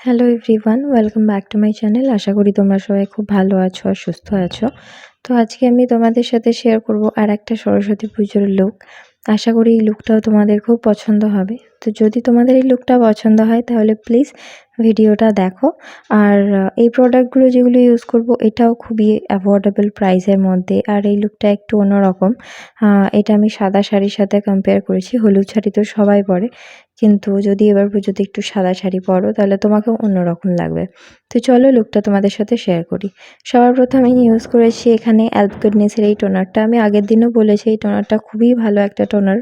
Hello everyone, welcome back to my channel. আশা করি তোমরা সবাই খুব ভালো আছো আর সুস্থ আছো। তো আজকে আমি তোমাদের সাথে শেয়ার করব আর একটা সরস্বতী পুজোর লুক। আশা করি এই লুকটাও তোমাদের খুব পছন্দ হবে। তো যদি তোমাদের এই লুকটা পছন্দ হয় তাহলে প্লিজ ভিডিওটা দেখো। আর এই প্রোডাক্টগুলো যেগুলো ইউজ করব এটাও খুবই অ্যাফোর্ডেবল প্রাইসের মধ্যে, আর এই লুকটা একটু অন্যরকম। এটা আমি সাদা শাড়ির সাথে কম্পেয়ার করেছি। হলুদ শাড়ি তো সবাই পরে, কিন্তু যদি এবার পুজোতে একটু সাদা শাড়ি পরো তাহলে তোমাকেও অন্যরকম লাগবে। তো চলো লুকটা তোমাদের সাথে শেয়ার করি। সবার প্রথম আমি ইউজ করেছি এখানে অ্যাল্প গুডনেসের এই টোনারটা। আমি আগের দিনও বলেছি এই টোনারটা খুবই ভালো একটা টোনার,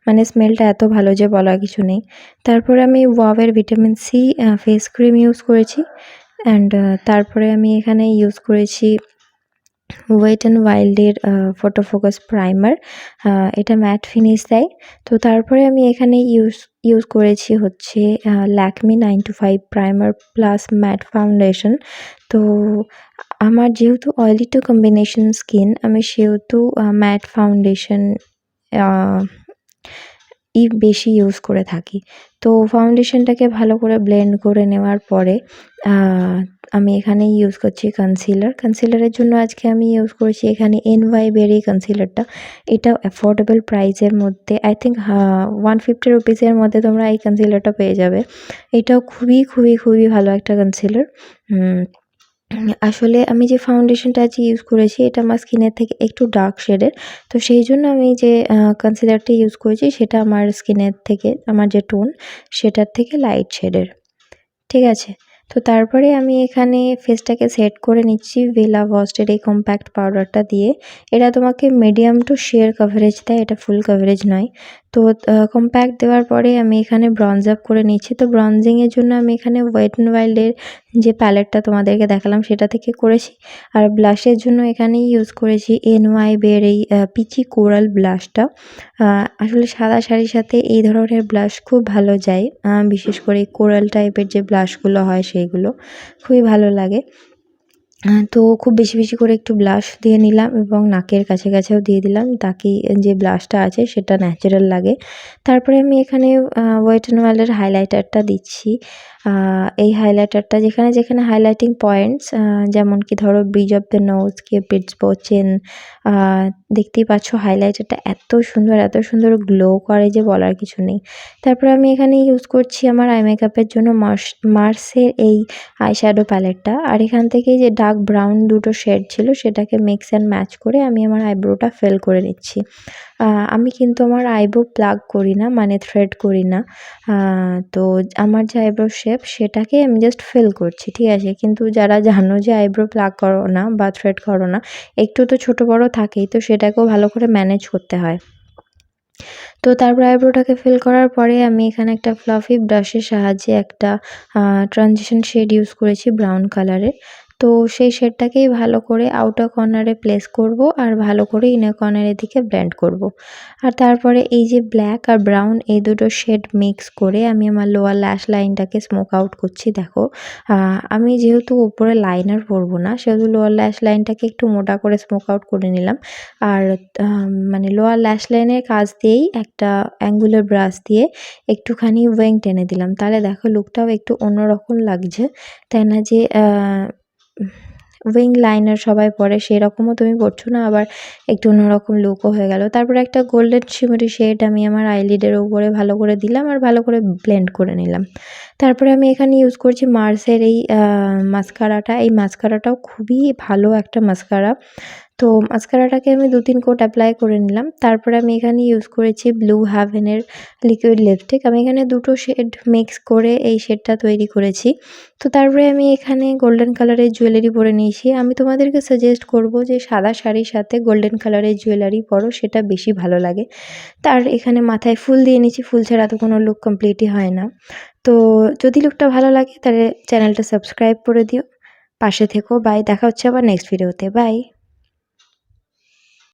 মানে স্মেলটা এত ভালো যে বলার কিছু নেই। তারপরে আমি ওয়াওয়ের vitamin C face cream use করেছি, অ্যান্ড তারপরে আমি এখানে ইউজ করেছি ওয়েট অ্যান্ড ওয়াইল্ডের ফটো ফোকাস প্রাইমার। এটা ম্যাট ফিনিশ দেয়। তো তারপরে আমি এখানে ইউজ করেছি হচ্ছে Lakme 925 primer plus matte foundation. তো আমার যেহেতু অয়েলি টু কম্বিনেশন স্কিন, আমি সেহেতু ম্যাট ফাউন্ডেশন বেশি ইউজ করে থাকি। তো ফাউন্ডেশনটাকে ভালো করে ব্লেন্ড করে নেওয়ার পরে আমি এখানে ইউজ করছি কনসিলারের জন্য আজকে আমি ইউজ করেছি এখানে NY বেরি কনসিলারটা। এটাও অ্যাফোর্ডেবল প্রাইসের মধ্যে, আই থিঙ্ক 150 রুপিসের মধ্যে তোমরা এই কনসিলারটা পেয়ে যাবে। এটাও খুবই খুবই খুবই ভালো একটা কনসিলার। আসলে আমি যে ফাউন্ডেশনটা আজকে ইউজ করেছি এটা আমার স্কিনের থেকে একটু ডার্ক শেডের। তো সেই জন্য আমি যে কনসিলারটা ইউজ করেছি সেটা আমার স্কিনের থেকে, আমার যে টোন সেটার থেকে লাইট শেডের। ঠিক আছে, তো তারপরে আমি এখানে ফেসটাকে সেট করে নিচ্ছি ভেলা ভস্টের এই কম্প্যাক্ট পাউডারটা দিয়ে। এটা তোমাকে মিডিয়াম টু শেয়ার কভারেজ দেয়, এটা ফুল কভারেজ নয়। তো কম্প্যাক্ট দেওয়ার পরে আমি এখানে ব্রঞ্জ আপ করে নিচ্ছি। তো ব্রঞ্জিংয়ের জন্য আমি এখানে ওয়েট অ্যান্ড ওয়াইল্ডের যে প্যালেটটা তোমাদেরকে দেখালাম সেটা থেকে করেছি। আর ব্লাশের জন্য এখানে ইউজ করেছি NY বের এই পিচি কোরাল ব্লাশটা। আসলে সাদা শাড়ির সাথে এই ধরনের ব্লাশ খুব ভালো যায়, বিশেষ করে কোরাল টাইপের যে ব্লাশগুলো হয় সেইগুলো খুবই ভালো লাগে। তো খুব বেশি বেশি করে একটু ব্লাশ দিয়ে নিলাম এবং নাকের কাছেও দিয়ে দিলাম, তাকে যে ব্লাশটা আছে সেটা ন্যাচারাল লাগে। তারপরে আমি এখানে ওয়েট অ্যান্ড ওয়াইল্ডের হাইলাইটারটা দিচ্ছি। এই হাইলাইটারটা যেখানে যেখানে হাইলাইটিং পয়েন্টস, যেমন কি ধরো ব্রিজ অফ দ্য নোজ, কিউপিডস বো, চিন, দেখতেই পাচ্ছ হাইলাইটারটা এত সুন্দর গ্লো করে যে বলার কিছু নেই। তারপরে আমি এখানে ইউজ করছি আমার আই মেকআপের জন্য মার্সের এই আই শ্যাডো প্যালেটটা। আর এখান থেকে যে ডার্ক ব্রাউন দুটো শেড ছিল সেটাকে মিক্স অ্যান্ড ম্যাচ করে আমি আমার আইব্রোটা ফিল করে নিচ্ছি। আমি কিন্তু আমার আইব্রো প্লাগ করি না, মানে থ্রেড করি না। তো আমার যে আইব্রো শেপ সেটাকে আমি জাস্ট ফিল করছি, ঠিক আছে। কিন্তু যারা জানো যে আইব্রো প্লাগ করো না বা থ্রেড করো না, একটু তো ছোটো বড়ো থাকেই, তো সেটাকেও ভালো করে ম্যানেজ করতে হয়। তো তারপর আইব্রোটাকে ফিল করার পরে আমি এখানে একটা ফ্লাফি ব্রাশের সাহায্যে একটা ট্রানজিশন শেড ইউজ করেছি ব্রাউন কালারের। তো সেই শেডটাকেই ভালো করে আউটার কর্নারে প্লেস করব আর ভালো করে ইনার কর্নারের দিকে ব্লেন্ড করব। আর তারপরে এই যে ব্ল্যাক আর ব্রাউন এই দুটো শেড মিক্স করে আমি আমার লোয়ার ল্যাশ লাইনটাকে স্মোক আউট করছি। দেখো, আমি যেহেতু উপরে লাইনার পরবো না সেহেতু লোয়ার ল্যাশ লাইনটাকে একটু মোটা করে স্মোক আউট করে নিলাম। আর মানে লোয়ার ল্যাশ লাইনের কাছ দিয়েই একটা অ্যাঙ্গুলার ব্রাশ দিয়ে একটুখানি ওয়েং টেনে দিলাম। তাহলে দেখো লুকটাও একটু অন্যরকম লাগছে, তাই না? যে উইং লাইনার সবাই পরে সেরকমও তুমি পরছো না, আবার একটু অন্যরকম লুকও হয়ে গেল। তারপরে একটা গোল্ডেন শিমারি শেড আমি আমার আইলিডের উপরে ভালো করে দিলাম আর ভালো করে ব্লেন্ড করে নিলাম। তারপরে আমি এখানে ইউজ করছি মার্সের এই মাস্কারাটা। এই মাস্কারাটাও খুবই ভালো একটা মাস্কারা। তো মাস্কারাটাকে আমি 2-3 কোট অ্যাপ্লাই করে নিলাম। তারপরে আমি এখানে ইউজ করেছি ব্লু হ্যাভেনের লিকুইড লিপস্টিক। আমি এখানে দুটো শেড মিক্স করে এই শেডটা তৈরি করেছি। তো তারপরে আমি এখানে গোল্ডেন কালারের জুয়েলারি পরে নিয়েছি। আমি তোমাদেরকে সাজেস্ট করব যে সাদা শাড়ির সাথে গোল্ডেন কালারের জুয়েলারি পরো, সেটা বেশি ভালো লাগে। তার এখানে মাথায় ফুল দিয়ে নিয়েছি, ফুল ছাড়া তো কোনো লুক কমপ্লিটই হয় না। তো যদি লুকটা ভালো লাগে তাহলে চ্যানেলটা সাবস্ক্রাইব করে দিও, পাশে থেকো। বাই, দেখা হচ্ছে আবার নেক্সট ভিডিওতে। বাই।